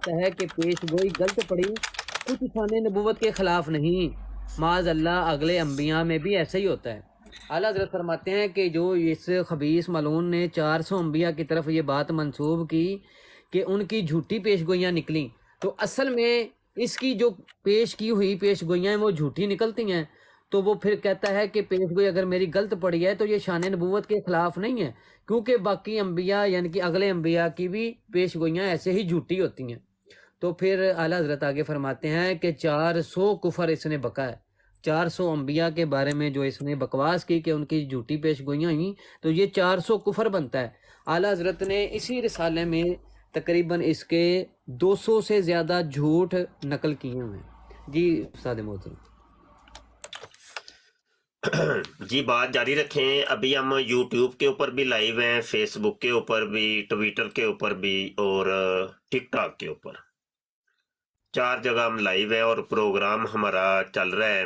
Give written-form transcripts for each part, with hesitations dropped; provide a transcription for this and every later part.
ہے کہ پیش گوئی غلط پڑی، کچھ شان نبوت کے خلاف نہیں، معاذ اللہ اگلے انبیاء میں بھی ایسا ہی ہوتا ہے۔ اعلیٰ حضرت فرماتے ہیں کہ جو اس خبیث ملعون نے 400 انبیاء کی طرف یہ بات منسوب کی کہ ان کی جھوٹی پیش گوئیاں نکلیں، تو اصل میں اس کی جو پیش کی ہوئی پیش گوئیاں ہیں وہ جھوٹی نکلتی ہیں، تو وہ پھر کہتا ہے کہ پیش گوئی اگر میری غلط پڑی ہے تو یہ شان نبوت کے خلاف نہیں ہے، کیونکہ باقی انبیاء یعنی کہ اگلے انبیاء کی بھی پیش گوئیاں ایسے ہی جھوٹی ہوتی ہیں۔ تو پھر اعلیٰ حضرت آگے فرماتے ہیں کہ 400 کفر اس نے بکا ہے، 400 انبیاء کے بارے میں جو اس نے بکواس کی کہ ان کی جھوٹی پیش گوئیاں ہوئیں، تو یہ 400 کفر بنتا ہے۔ اعلیٰ حضرت نے اسی رسالے میں تقریباً اس کے 200 سے زیادہ جھوٹ نقل کیے ہوئے ہیں۔ جی استاد محترم۔ جی بات جاری رکھیں، ابھی ہم یوٹیوب کے اوپر بھی لائیو ہیں، فیس بک کے اوپر بھی، ٹویٹر کے اوپر بھی، اور ٹک ٹاک کے اوپر 4 جگہ ہم لائیو ہیں، اور پروگرام ہمارا چل رہا ہے۔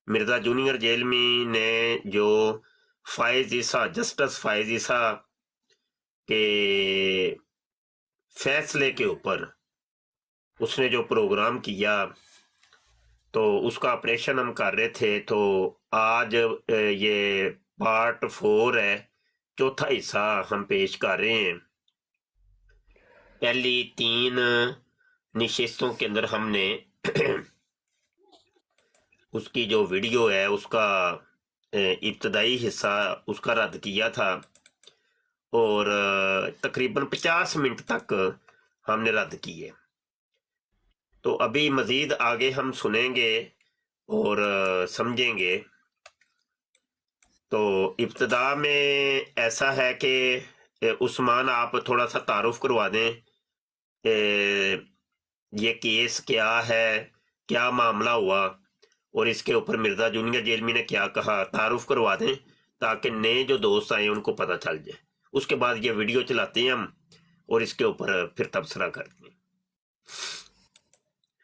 مرزا جونیئر جیلمی نے جو فائز عیسیٰ، جسٹس فائز عیسیٰ کے فیصلے کے اوپر اس نے جو پروگرام کیا، تو اس کا آپریشن ہم کر رہے تھے، تو آج یہ پارٹ 4 ہے، چوتھا حصہ ہم پیش کر رہے ہیں۔ پہلی 3 نشستوں کے اندر ہم نے اس کی جو ویڈیو ہے اس کا ابتدائی حصہ اس کا رد کیا تھا، اور تقریباً 50 منٹ تک ہم نے رد کیے۔ تو ابھی مزید آگے ہم سنیں گے اور سمجھیں گے۔ تو ابتدا میں ایسا ہے کہ عثمان آپ تھوڑا سا تعارف کروا دیں، یہ کیس کیا ہے، کیا معاملہ ہوا، اور اس کے اوپر مرزا جونیئر جیلمی نے کیا کہا، تعارف کروا دیں تاکہ نئے جو دوست آئے ان کو پتہ چل جائے۔ اس کے بعد یہ ویڈیو چلاتے ہیں ہم، اور اس کے اوپر پھر تبصرہ کرتے ہیں۔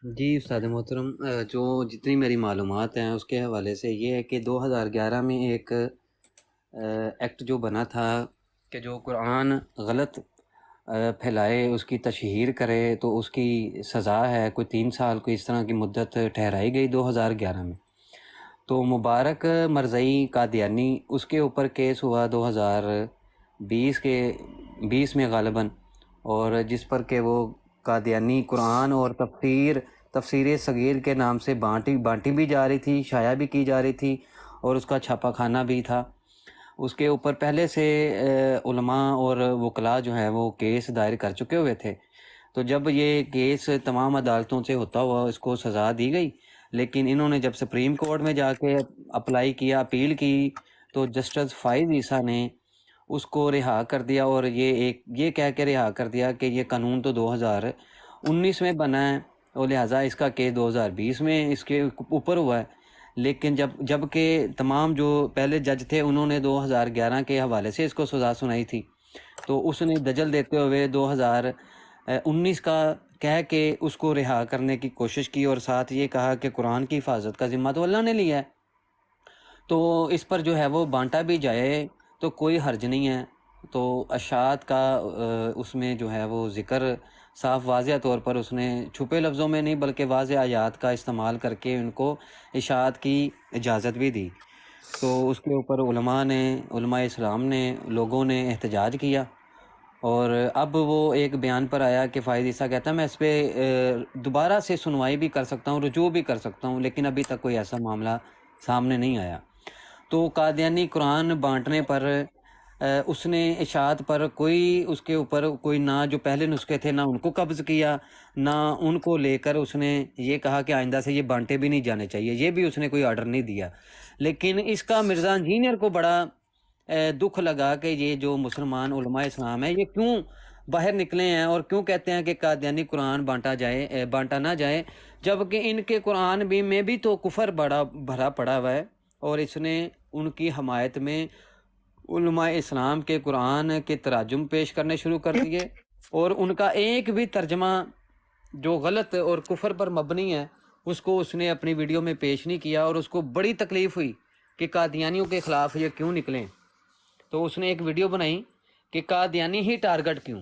جی استاد محترم، جو جتنی میری معلومات ہیں اس کے حوالے سے یہ ہے کہ 2011 میں ایک ایکٹ جو بنا تھا کہ جو قرآن غلط پھیلائے اس کی تشہیر کرے تو اس کی سزا ہے کوئی 3 سال کو اس طرح کی مدت ٹھہرائی گئی 2011 میں۔ تو مبارک مرزئی قادیانی اس کے اوپر کیس ہوا 2020 میں غالباً، اور جس پر کہ وہ قادیانی قرآن اور تفسیر صغیر کے نام سے بانٹی بھی جا رہی تھی، شائع بھی کی جا رہی تھی، اور اس کا چھاپا خانہ بھی تھا۔ اس کے اوپر پہلے سے علماء اور وکلاء جو ہیں وہ کیس دائر کر چکے ہوئے تھے۔ تو جب یہ کیس تمام عدالتوں سے ہوتا ہوا اس کو سزا دی گئی، لیکن انہوں نے جب سپریم کورٹ میں جا کے اپلائی کیا، اپیل کی، تو جسٹس فائز عیسیٰ نے اس کو رہا کر دیا، اور یہ کہہ کے رہا کر دیا کہ یہ قانون تو 2019 میں بنا ہے، اور لہٰذا اس کا کیس 2020 میں اس کے اوپر ہوا ہے۔ لیکن جب کہ تمام جو پہلے جج تھے انہوں نے 2011 کے حوالے سے اس کو سزا سنائی تھی، تو اس نے دجل دیتے ہوئے 2019 کا کہہ کے اس کو رہا کرنے کی کوشش کی، اور ساتھ یہ کہا کہ قرآن کی حفاظت کا ذمہ تو اللہ نے لیا ہے، تو اس پر جو ہے وہ بانٹا بھی جائے تو کوئی حرج نہیں ہے۔ تو اشاعت کا اس میں جو ہے وہ ذکر صاف واضح طور پر اس نے چھپے لفظوں میں نہیں بلکہ واضح آیات کا استعمال کر کے ان کو اشاعت کی اجازت بھی دی۔ تو اس کے اوپر علماء اسلام نے، لوگوں نے احتجاج کیا، اور اب وہ ایک بیان پر آیا کہ فائز عیسیٰ کہتا ہے میں اس پہ دوبارہ سے سنوائی بھی کر سکتا ہوں، رجوع بھی کر سکتا ہوں، لیکن ابھی تک کوئی ایسا معاملہ سامنے نہیں آیا۔ تو قادیانی قرآن بانٹنے پر اس نے اشاعت پر اس کے اوپر کوئی نہ جو پہلے نسخے تھے نہ ان کو قبض کیا، نہ ان کو لے کر اس نے یہ کہا کہ آئندہ سے یہ بانٹے بھی نہیں جانے چاہیے، یہ بھی اس نے کوئی آرڈر نہیں دیا۔ لیکن اس کا مرزا انجینئر کو بڑا دکھ لگا کہ یہ جو مسلمان علماء اسلام ہیں یہ کیوں باہر نکلے ہیں اور کیوں کہتے ہیں کہ قادیانی قرآن بانٹا نہ جائے، جبکہ ان کے قرآن میں بھی تو کفر بڑا بھرا پڑا ہوا ہے، اور اس نے ان کی حمایت میں علماء اسلام کے قرآن کے تراجم پیش کرنے شروع کر دیے، اور ان کا ایک بھی ترجمہ جو غلط اور کفر پر مبنی ہے اس کو اس نے اپنی ویڈیو میں پیش نہیں کیا، اور اس کو بڑی تکلیف ہوئی کہ قادیانیوں کے خلاف یہ کیوں نکلیں۔ تو اس نے ایک ویڈیو بنائی کہ قادیانی ہی ٹارگٹ کیوں،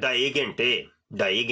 2.5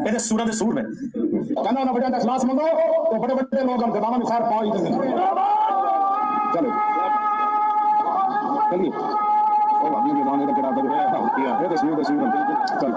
ਇਹਦੇ ਸੂਰਾਂ ਦੇ ਸੂਰ ਨੇ ਕਹਿੰਦਾ ਉਹਨਾਂ ਬੱਚਿਆਂ ਦਾ ਇਖਲਾਸ ਮੰਗੋ ਤੇ ਬੜੇ ਬੜੇ ਲੋਕ ਹਨ ਗਦਾਵਾਂ ਨੂੰ ਖੈਰ ਪਾਓ ਹੀ ਦਿੰਦੇ ਚਲੋ ਚਲਿਏ ਉਹ ਭਾਬੀ ਦੇ ਦਾਣੇ ਦਾ ਕਿਹੜਾ ਬੜੇ ਹੈ ਕੀਆ ਇਹ ਦਸੂਰ ਚਲੋ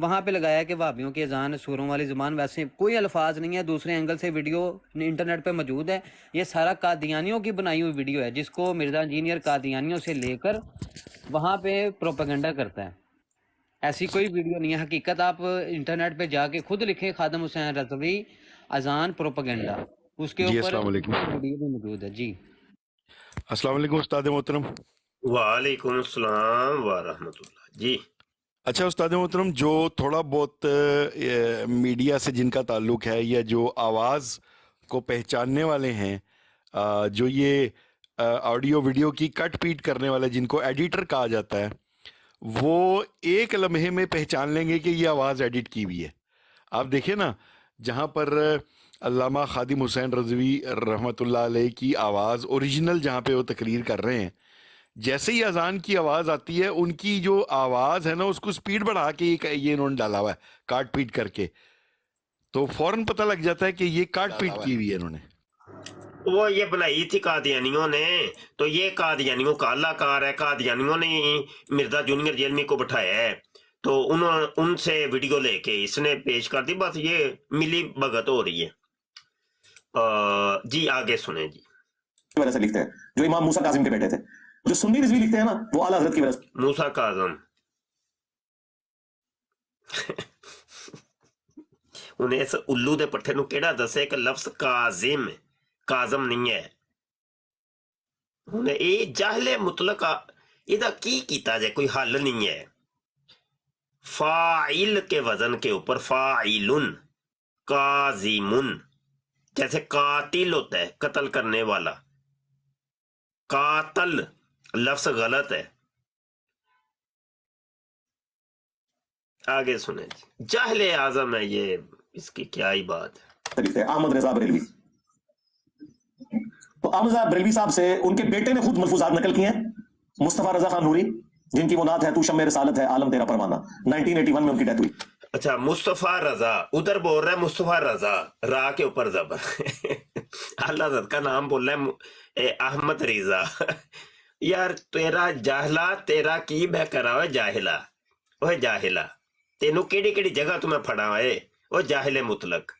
وہاں پہ لگایا کہ وہابیوں کی اذان سوروں والی زبان، ویسے کوئی الفاظ نہیں ہے، دوسرے اینگل سے ویڈیو انٹرنیٹ پہ موجود ہے، یہ سارا قادیانیوں کی بنائی ہوئی ویڈیو ہے جس کو مرزا انجینئر قادیانیوں سے لے کر وہاں پہ پروپیگنڈا کرتا ہے۔ ایسی کوئی ویڈیو نہیں ہے، حقیقت آپ انٹرنیٹ پہ جا کے خود لکھیں خادم حسین رضوی اذان پروپیگنڈا، اس کے جی اوپر السلام علیکم۔ ویڈیو بھی موجود ہے۔ جی السلام علیکم استاد محترم۔ وعلیکم السلام ورحمۃ اللہ۔ جی اچھا استاد محترم، جو تھوڑا بہت میڈیا سے جن کا تعلق ہے یا جو آواز کو پہچاننے والے ہیں، جو یہ آڈیو ویڈیو کی کٹ پیٹ کرنے والے جن کو ایڈیٹر کہا جاتا ہے، وہ ایک لمحے میں پہچان لیں گے کہ یہ آواز ایڈٹ کی ہوئی ہے۔ آپ دیکھیں نا، جہاں پر علامہ خادم حسین رضوی رحمۃ اللہ علیہ کی آواز اوریجنل جہاں پہ وہ تقریر کر رہے ہیں، جیسے ہی اذان کی آواز آتی ہے ان کی جو آواز ہے نا اس کو سپیڈ بڑھا کے یہ انہوں نے ڈالا ہوا ہے کاٹ پیٹ کر کے، تو فوراً پتہ لگ جاتا ہے کہ یہ کاٹ پیٹ کی ہوئی ہے انہوں نے۔ وہ یہ بنائی تھی قادیانیوں نے، تو یہ قادیانیوں کا اللہ کار ہے، قادیانیوں نے مرزا جونیئر جیلمی کو بٹھایا ہے، تو ان سے ویڈیو لے کے اس نے پیش کر دی، بس یہ ملی بھگت ہو رہی ہے۔ جی آگے سنیں جی۔ وجہ سے لکھتے ہیں جو امام موسیٰ کاظم کے بیٹے تھے، جو سنی رضوی لکھتے ہیں نا، وہ اعلیٰ حضرت کی وجہ سے موسیٰ کاظم انہیں اس الو دے پٹھے نو کیڑا دسے کہ لفظ کاظم کاظم نہیں ہے، انہیں یہ جاہل مطلق یہ کی کیتا جائے، کوئی حل نہیں ہے۔ فاعل کے وزن کے اوپر فاعلن، کاظمن، جیسے قاتل ہوتا ہے قتل کرنے والا، قاتل لفظ غلط ہے۔ آگے سنیں جی، جاہل اعظم ہے یہ، اس کی کیا ہی بات ہے۔ لکھتے ہیں احمد رضا بریلوی۔ تو احمد رضا بریلوی صاحب سے ان کے بیٹے نے خود ملفوظات نقل کیے ہیں، مصطفیٰ رضا خان نوری، جن کی وہ نعت ہے تو شمع رسالت ہے عالم تیرا پروانہ، 1981 میں ان کی ڈیتھ ہوئی۔ اچھا مصطفیٰ رضا، ادھر بول رہا ہے مصطفیٰ رضا، را کے اوپر زبر اللہ حضرت کا نام بول رہا ہے احمد رضا۔ یار تیرا جاہلا تیرا کی بہ کرا ہوئے جاہلا، وہ جاہلا تینوں کیڑی کیڑی جگہ تمہیں پھڑا ہوئے، وہ جاہل مطلق،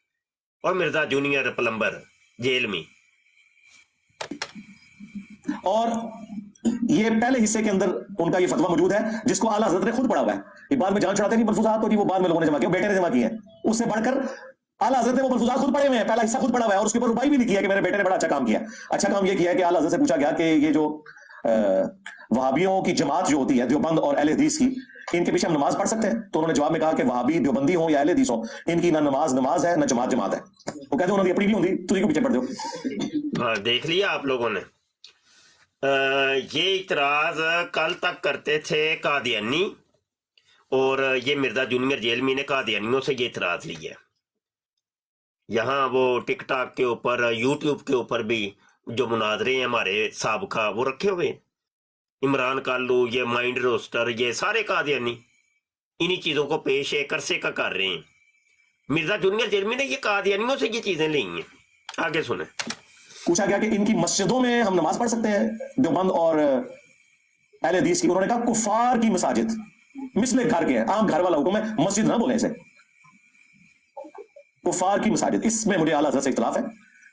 اور مرزا جونیئر پلمبر جیل میں۔ اور یہ پہلے حصے کے اندر ان کا یہ فتویٰ موجود ہے جس کو اعلیٰ حضرت نے خود پڑھا ہوا ہے۔ یہ بعد میں جان چھڑاتے نہیں ملفوظات، اور وہ بعد میں لوگوں نے جمع کیا، بیٹے نے جمع کیے ہیں، اس سے بڑھ کر اعلیٰ حضرت نے وہ ملفوظات خود پڑھے ہوئے ہیں، پہلا حصہ خود پڑھا ہوا ہے، اور اس کے اوپر ربائی بھی لکھی ہے کہ میرے بیٹے نے بڑا اچھا کام کیا۔ اچھا کام یہ کیا ہے کہ اعلیٰ حضرت سے پوچھا گیا کہ یہ جو وہابیوں کی جماعت جو ہوتی ہے دیوبند اور اہل حدیث کی، ان کے پیچھے ہم نماز پڑھ سکتے ہیں؟ تو انہوں نے جواب میں کہا کہ وہابی دیوبندی ہوں یا اہل حدیث ہوں، ان کی نہ نماز ہے نہ جماعت ہے۔ وہ کہتے ہیں انہوں نے اپنی بھی ہوندی، تجھے کو پیچھے پڑھ دو۔ دیکھ لیا آپ لوگوں نے، یہ اعتراض کل تک کرتے تھے قادیانی، اور یہ مرزا جونیئر جیلمی نے قادیانیوں سے یہ اعتراض لیا ہے۔ یہاں وہ ٹک ٹاک کے اوپر، یوٹیوب کے اوپر بھی جو مناظرے ہیں ہمارے سابقہ وہ رکھے ہوئے ہیں، عمران کالو، یہ مائنڈ روسٹر، یہ سارے قادیانی انہی چیزوں کو پیش ایک عرصے کا کر رہے ہیں۔ مرزا جونیئر جیلمی نے یہ قادیانیوں سے یہ چیزیں لی ہیں۔ آگے سنیں۔ پوچھا گیا کہ ان کی مسجدوں میں ہم نماز پڑھ سکتے ہیں دیوبند اور اہل حدیث کی؟ انہوں نے کہا کفار کی مساجد مثل گھر کے ہیں، عام گھر والا حکم ہے، مسجد نہ بولیں اسے، کفار کی مساجد۔ اس میں مجھے اعلیٰ حضرت سے اختلاف ہے،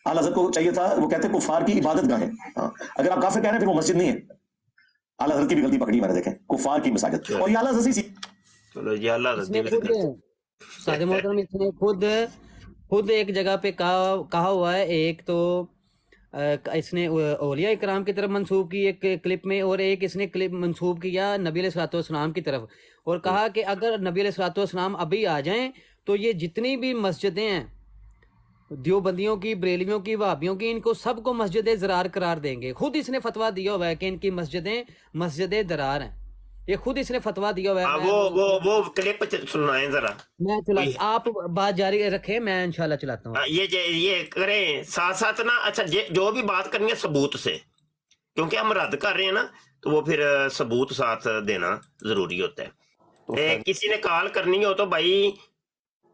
اعلیٰ حضرت کو چاہیے تھا وہ کہتے ہیں کفار کی عبادت گاہیں، اگر آپ کافر کہہ رہے ہیں پھر وہ مسجد نہیں ہے۔ اعلیٰ حضرت کی بھی غلطی پکڑی میں نے، دیکھیں کفار کی مساجد، اور یہ اعلیٰ حضرت سے چلو یہ اللہ اس حضرت نے دی خود سادہ محترم اس نے خود ایک جگہ پہ کہا ہوا ہے، ایک تو اس نے اولیاء اکرام کی طرف منسوب کی ایک کلپ میں، اور ایک اس نے کلپ منسوب کیا نبی علیہ الصلوۃ والسلام کی طرف، اور کہا کہ اگر نبی علیہ الصلوۃ والسلام ابھی آ جائیں تو یہ جتنی بھی مسجدیں ہیں دیوبندیوں کی، بریلیوں کی، وہابیوں کی، ان کو سب کو مسجد ضرار قرار دیں گے۔ خود اس نے فتویٰ دیا ہوا ہے کہ ان کی مسجدیں مسجد ضرار ہیں، یہ خود اس نے فتویٰ دیا ہوا ہے۔ وہ کلپ سنائیں ذرا، میں چلاتا، آپ بات جاری رکھیں، میں انشاءاللہ چلاتا ہوں۔ یہ کریں ساتھ ساتھ نا۔ اچھا جو بھی بات کرنی ہے ثبوت سے، کیونکہ ہم رد کر رہے ہیں نا، تو وہ پھر ثبوت ساتھ دینا ضروری ہوتا ہے۔ کسی نے کال کرنی ہو تو بھائی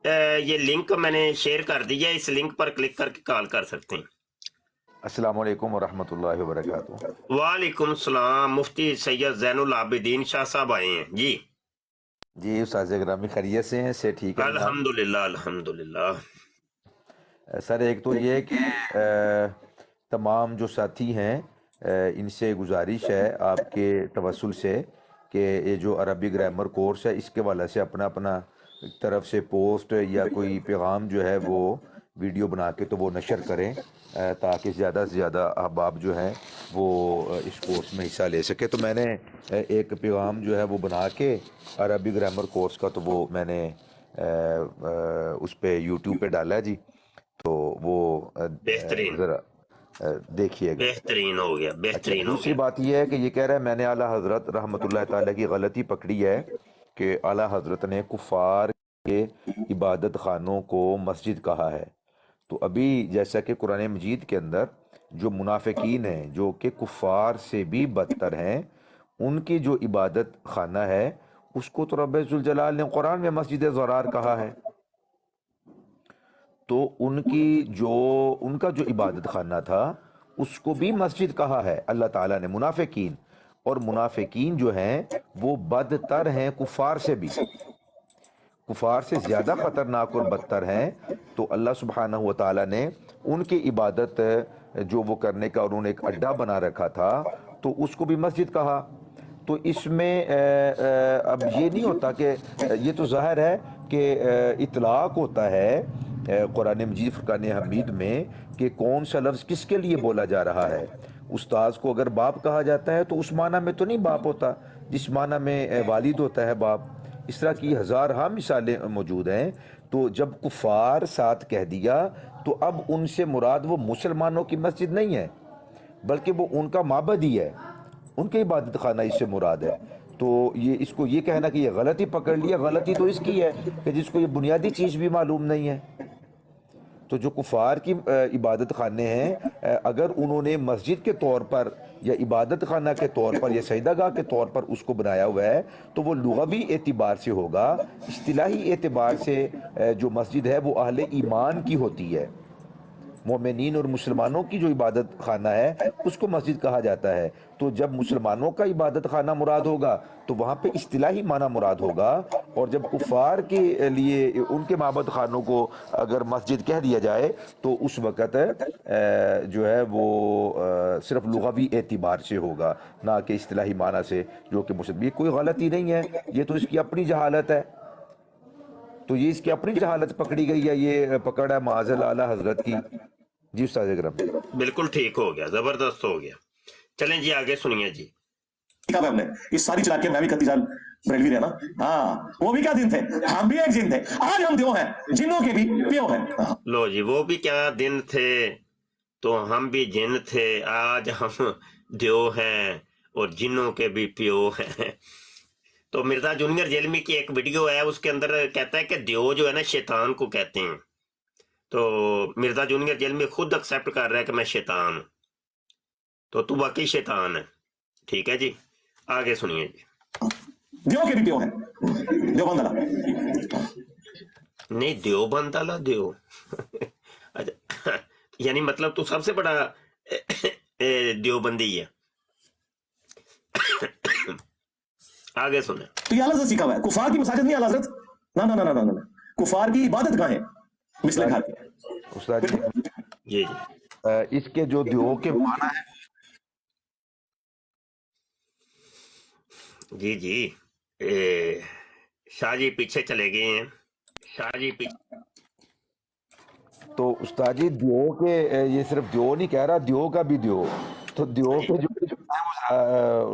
یہ لنک میں نے شیئر کر دیا، اس لنک پر کلک کر کے کال کر سکتے ہیں۔ السلام علیکم ورحمۃ اللہ وبرکاتہ۔ وعلیکم السلام، مفتی سید زین العابدین شاہ صاحب آئے ہیں جی۔ جی استاد گرامی خیریت سے ہیں؟ سے ٹھیک ہے جناب؟ الحمدللہ الحمدللہ. سر ایک تو یہ کہ تمام جو ساتھی ہیں ان سے گزارش ہے آپ کے توسل سے کہ یہ جو عربی گرامر کورس ہے اس کے والے سے اپنا اپنا طرف سے پوسٹ یا کوئی پیغام جو ہے وہ ویڈیو بنا کے تو وہ نشر کریں تاکہ زیادہ سے زیادہ احباب جو ہیں وہ اس کورس میں حصہ لے سکے. تو میں نے ایک پیغام جو ہے وہ بنا کے عربی گرامر کورس کا تو وہ میں نے اس پہ یوٹیوب پہ ڈالا ہے جی. تو وہ بہترین ذرا دیکھیے گا. بہترین ہو گیا اچھا بہترین ہو دوسری گیا. بات یہ ہے کہ یہ کہہ رہا ہے میں نے اعلیٰ حضرت رحمۃ اللہ تعالیٰ کی غلطی پکڑی ہے کہ اعلیٰ حضرت نے کفار کے عبادت خانوں کو مسجد کہا ہے. تو ابھی جیسا کہ قرآن مجید کے اندر جو منافقین ہیں جو کہ کفار سے بھی بدتر ہیں ان کی جو عبادت خانہ ہے اس کو تو رب ذوالجلال نے قرآن میں مسجد ضرار کہا ہے. تو ان کا جو عبادت خانہ تھا اس کو بھی مسجد کہا ہے اللہ تعالیٰ نے. منافقین اور منافقین جو ہیں وہ بدتر ہیں کفار سے بھی، کفار سے زیادہ خطرناک اور بدتر ہیں. تو اللہ سبحانہ و تعالیٰ نے ان کی عبادت جو وہ کرنے کا انہوں نے ایک اڈا بنا رکھا تھا تو اس کو بھی مسجد کہا. تو اس میں اب یہ نہیں ہوتا کہ یہ تو ظاہر ہے کہ اطلاق ہوتا ہے قرآن مجید فرقان حمید میں کہ کون سا لفظ کس کے لیے بولا جا رہا ہے. استاذ کو اگر باپ کہا جاتا ہے تو اس معنی میں تو نہیں باپ ہوتا جس معنی میں والد ہوتا ہے باپ. اس طرح کی ہزارہا مثالیں موجود ہیں. تو جب کفار ساتھ کہہ دیا تو اب ان سے مراد وہ مسلمانوں کی مسجد نہیں ہے بلکہ وہ ان کا معبد ہی ہے، ان کے عبادت خانہ اس سے مراد ہے. تو اس کو یہ کہنا کہ یہ غلطی پکڑ لیا، غلطی تو اس کی ہے کہ جس کو یہ بنیادی چیز بھی معلوم نہیں ہے. تو جو کفار کی عبادت خانے ہیں اگر انہوں نے مسجد کے طور پر یا عبادت خانہ کے طور پر یا سجدہ گاہ کے طور پر اس کو بنایا ہوا ہے تو وہ لغوی اعتبار سے ہوگا. اصطلاحی اعتبار سے جو مسجد ہے وہ اہل ایمان کی ہوتی ہے، مومنین اور مسلمانوں کی جو عبادت خانہ ہے اس کو مسجد کہا جاتا ہے. تو جب مسلمانوں کا عبادت خانہ مراد ہوگا تو وہاں پہ اصطلاحی معنی مراد ہوگا، اور جب کفار کے لیے ان کے معبد خانوں کو اگر مسجد کہہ دیا جائے تو اس وقت جو ہے وہ صرف لغوی اعتبار سے ہوگا نہ کہ اصطلاحی معنی سے، جو کہ مسلم. یہ کوئی غلطی نہیں ہے، یہ تو اس کی اپنی جہالت ہے. تو یہ اس کی اپنی جہالت پکڑی گئی ہے، یہ پکڑ ہے معاذ اللہ اعلیٰ حضرت کی. جی استاد اکرم. بالکل ٹھیک ہو گیا، زبردست ہو گیا. چلیں جی آگے سنیے جی. ہم نے یہ ساری چلا کے میں بھی کتی سال بریلوی رہنا. ہاں وہ بھی کیا دن تھے، ہم بھی ایک جن تھے. آج ہم دیو ہیں، جنوں کے بھی پیو ہیں. لو جی وہ بھی کیا دن تھے تو ہم بھی جن تھے، آج ہم دیو ہیں اور جنوں کے بھی پیو ہیں. تو مرزا جونیئر جیلمی کی ایک ویڈیو ہے اس کے اندر کہتا ہے کہ دیو جو ہے نا شیطان کو کہتے ہیں. تو مرزا جونیئر جیلمی خود ایکسیپٹ کر رہا ہے کہ میں شیطان ہوں. تو واقعی شیطان ہے. ٹھیک ہے جی آگے سنیے جی. دیو کے بھی پیو ہیں، دیو بندلا. نہیں دیوبند والا دیو اچھا یعنی مطلب تو سب سے بڑا دیوبندی ہے. آگے سنیں. تو یہ اعلیٰ حضرت سیکھا ہوا ہے. کفار کی مساجد نہیں اعلیٰ حضرت، نہ نہ نہ نہ نہ، کفار کی عبادت گاہیں مثل گھر. استاد جی جی جی اس کے جو دیو کے معنی ہے جی جی شاہ جی پیچھے چلے گئے ہیں. شاہ جی پیچھے. تو استاد جی دیو کے یہ صرف دیو نہیں کہہ رہا، دیو کا بھی دیو. تو دیو کے جو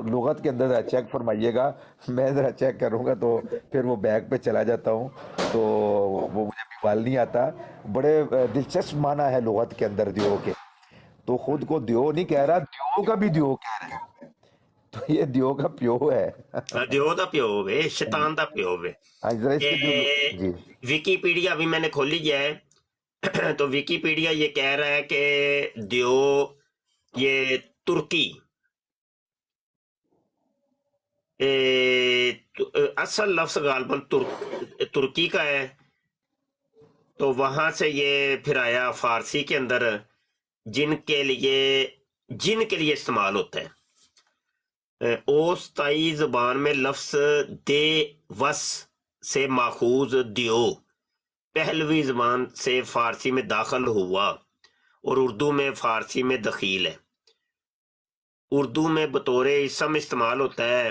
لغت کے اندر ذرا چیک فرمائیے گا. میں ذرا چیک کروں گا تو پھر وہ بیک پہ چلا جاتا ہوں تو وہ مجھے موبائل نہیں آتا. بڑے دلچسپ معنی ہے لغت کے اندر دیو کے. تو خود کو دیو نہیں کہہ رہا، دیو کا بھی دیو کہہ رہا ہے. تو یہ دیو کا پیو ہے. دیو دا پیو ہوئے، شیطان دا پیو ہوئے. ذرا اس کے جو جی وکی پیڈیا ابھی میں نے کھولی ہے تو وکی پیڈیا یہ کہہ رہا ہے کہ دیو یہ ترکی اصل لفظ غالباً ترکی کا ہے. تو وہاں سے یہ پھر آیا فارسی کے اندر جن کے لیے استعمال ہوتا ہے. اوستائی زبان میں لفظ دے وس سے ماخوذ دیو پہلوی زبان سے فارسی میں داخل ہوا اور اردو میں فارسی میں دخیل ہے۔ اردو میں بطور اسم استعمال ہوتا ہے۔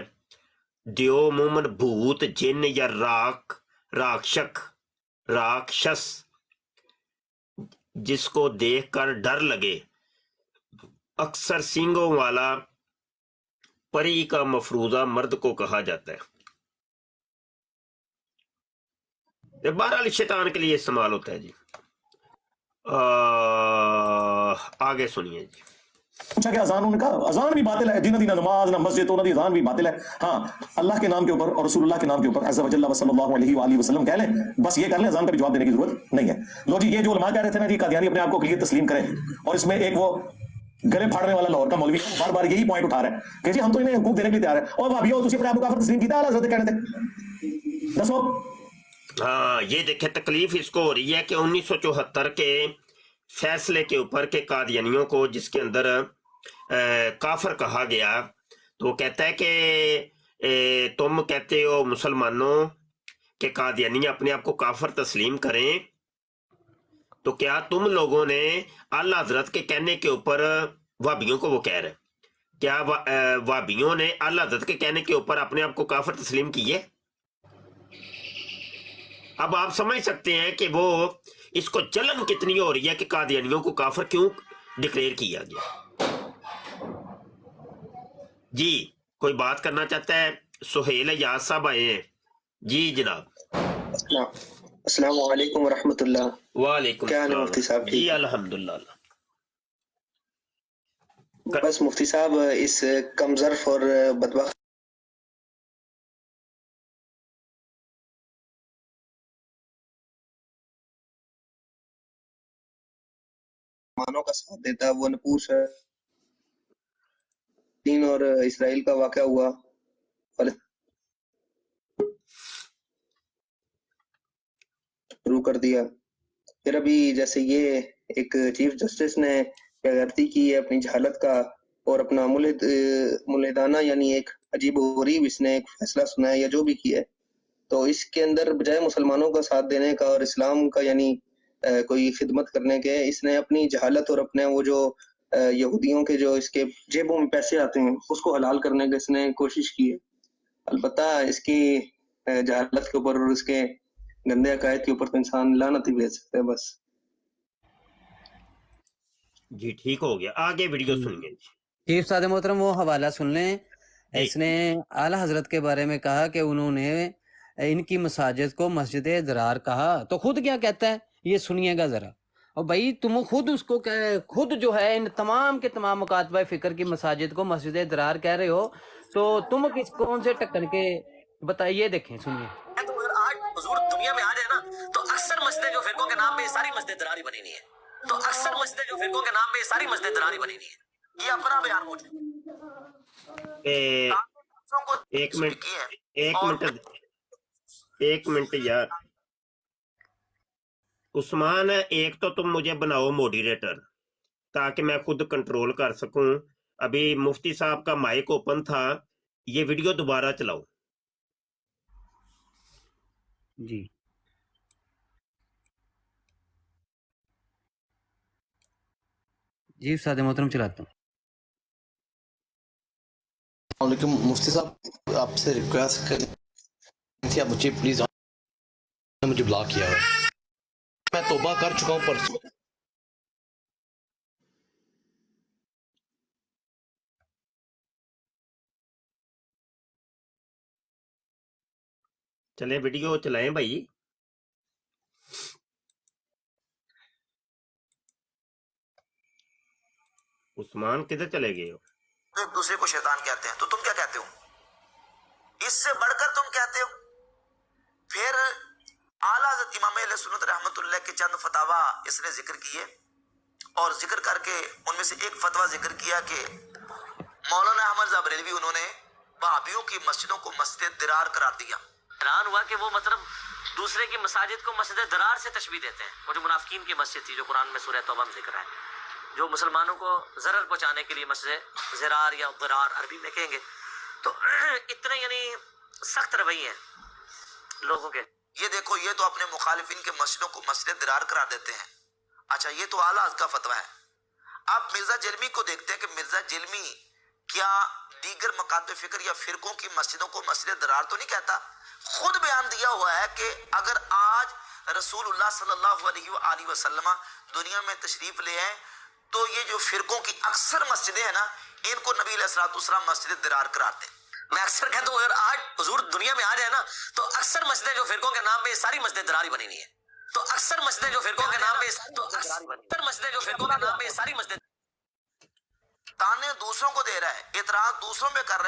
دیو عموماً بھوت، جن یا راکشس جس کو دیکھ کر ڈر لگے، اکثر سینگوں والا پری کا مفروضہ مرد کو کہا جاتا ہے۔ بہرحال شیطان کے لیے استعمال ہوتا ہے جی۔ آگے سنیے جی۔ پوچھا کہ اذان، انہوں نے کہا اذان بھی باطل ہے، جنہ دی نہ نماز نہ مسجد، انہوں دی اذان بھی باطل ہے۔ ہاں اللہ کے نام کے اوپر اور رسول اللہ کے نام کے اوپر عز وجل و صلی اللہ علیہ وآلہ وسلم کہہ لیں، بس یہ کر لیں، اذان کا بھی جواب دینے کی ضرورت نہیں ہے۔ لو جی، یہ جو علماء کہہ رہے تھے نا جی قادیانی اپنے آپ کو کلیئر تسلیم کریں، اور اس میں ایک وہ گلے پھاڑنے والا لاہور کا مولوی بار بار یہی پوائنٹ اٹھا رہا ہے کہ جی ہم تو انہیں حقوق دینے کے لیے تیار ہیں، اور بھابیو تسی اپنے آپ کو کافر تسلیم کیتا ہے حضرت کہنے تھے، دسو۔ ہاں یہ دیکھیں تکلیف اس کو ہو رہی ہے کہ 1974 کے فیصلے کے اوپر کہ قادیانیوں کو جس کے اندر کافر کہا گیا، تو وہ کہتا ہے کہ تم کہتے ہو مسلمانوں کہ قادیانی اپنے آپ کو کافر تسلیم کریں، تو کیا تم لوگوں نے اعلی حضرت کے کہنے کے اوپر وہابیوں کو وہ کہہ رہے ہیں، کیا وہابیوں نے اعلی حضرت کے کہنے کے اوپر اپنے آپ کو کافر تسلیم کیے؟ اب آپ سمجھ سکتے ہیں کہ وہ اس کو جلن کتنی ہو رہی ہے کہ قادیانیوں کو کافر کیوں ڈکلیئر کیا گیا۔ جی کوئی بات کرنا چاہتا ہے؟ سہیل یاز صاحب آئے ہیں جی جناب۔ السلام علیکم ورحمۃ اللہ۔ وعلیکم کیا حال ہے السلام مفتی صاحب؟ جی ٹھیک؟ الحمدللہ۔ بس مفتی صاحب اس کم ظرف اور بدبخت مسلمانوں کا ساتھ دیتا، وہ نپوس فلسطین اور اسرائیل کا واقعہ ہوا، شروع کر دیا۔ پھر ابھی جیسے یہ ایک چیف جسٹس نے غلطی کی ہے اپنی جہالت کا، اور اپنا ملحدانہ یعنی ایک عجیب و غریب اس نے ایک فیصلہ سنا ہے یا جو بھی کیا ہے، تو اس کے اندر بجائے مسلمانوں کا ساتھ دینے کا اور اسلام کا یعنی کوئی خدمت کرنے کے، اس نے اپنی جہالت اور اپنے وہ جو یہودیوں کے جو اس کے جیبوں میں پیسے آتے ہیں اس کو حلال کرنے کی اس نے کوشش کی ہے۔ البتہ اس کی جہالت کے اوپر اور اس کے گندے عقائد کے اوپر تو انسان لعنت ہی بھیج سکتا ہے بس۔ جی ٹھیک ہو گیا، آگے ویڈیو سنیے جی۔ چیف صاحب محترم وہ حوالہ سن لیں، جی۔ اس نے اعلیٰ حضرت کے بارے میں کہا کہ انہوں نے ان کی مساجد کو مسجد ضرار کہا، تو خود کیا کہتا ہے یہ سنیے گا ذرا۔ اور بھائی تم خود اس کو خود جو ہے ان تمام کے تمام مکاتبہ فکر کی مساجد کو مسجد ضرار کہہ رہے ہو، تو تم کس کون سے ٹکر کے بتائیے، دیکھیں سنیے۔ تو اگر آج حضور دنیا میں آ جائے نا تو اکثر مسجدیں جو فرقوں کے نام پہ یہ ساری مسجد ضراری بنی نہیں ہے، تو اکثر مسجدیں جو فرقوں کے نام پہ یہ ساری مسجد ضراری بنی نہیں ہے، یہ اپنا بیان موجود ایک منٹ یار عثمان، ایک تو تم مجھے بناؤ موڈیریٹر تاکہ میں خود کنٹرول کر سکوں۔ ابھی مفتی صاحب کا مائک اوپن تھا، یہ ویڈیو دوبارہ چلاؤ جی جی استاد محترم چلاتا ہوں۔ السلام علیکم مفتی صاحب، آپ سے ریکویسٹ کرنی تھی، آپ مجھے پلیز مجھے بلاک کیا ہے، میں توبہ کر چکا ہوں پرسوں۔ چلے ویڈیو چلائیں بھائی۔ عثمان کدھر چلے گئے ہو؟ ایک دوسرے کو شیطان کہتے ہیں، تو تم کیا کہتے ہو؟ اس سے بڑھ کر تم کہتے ہو۔ پھر اعلیٰ حضرت امام اہل سنت رحمۃ اللہ کے چند فتاوا اس نے ذکر کیے، اور ذکر کر کے ان میں سے ایک فتویٰ ذکر کیا کہ مولانا احمد رضا بریلوی انہوں نے وہابیوں کی مسجدوں کو مسجد درار قرار دیا۔ حیران ہوا کہ وہ مطلب دوسرے کی مساجد کو مسجد درار سے تشبیہ دیتے ہیں، وہ جو منافقین کی مسجد تھی جو قرآن میں سورہ توبہ میں ذکر ہے، جو مسلمانوں کو ضرر پہنچانے کے لیے مسجد زرار یا ضرار عربی میں کہیں گے، تو اتنے یعنی سخت رویے ہیں۔ لوگوں کے یہ دیکھو یہ تو اپنے مخالفین کے مسجدوں کو مسجد درار قرار دیتے ہیں. اچھا یہ تو اعلیٰ کا فتویٰ ہے. اب مرزا جلمی کو دیکھتے ہیں کہ مرزا جلمی کیا دیگر مکاتب فکر یا فرقوں کی مسجدوں کو مسجد درار تو نہیں کہتا. خود بیان دیا ہوا ہے کہ اگر آج رسول اللہ صلی اللہ علیہ وآلہ وسلم دنیا میں تشریف لے آئیں تو یہ جو فرقوں کی اکثر مسجدیں ہیں نا ان کو نبی علیہ الصلوۃ والسلام مسجد درار قرار دیں. میں اکثر کہتا ہوں اگر آج حضور دنیا میں آ جائے نا تو اکثر مسجدیں جو فرقوں کے نام پہ ساری مسجد درار ہی بنی ہوئی ہیں. تو اکثر مسجدیں جو فرقوں کے نام پہ ساری مسجد تانے دوسروں کو دے رہا ہے، اعتراض دوسروں پہ کر رہا ہے.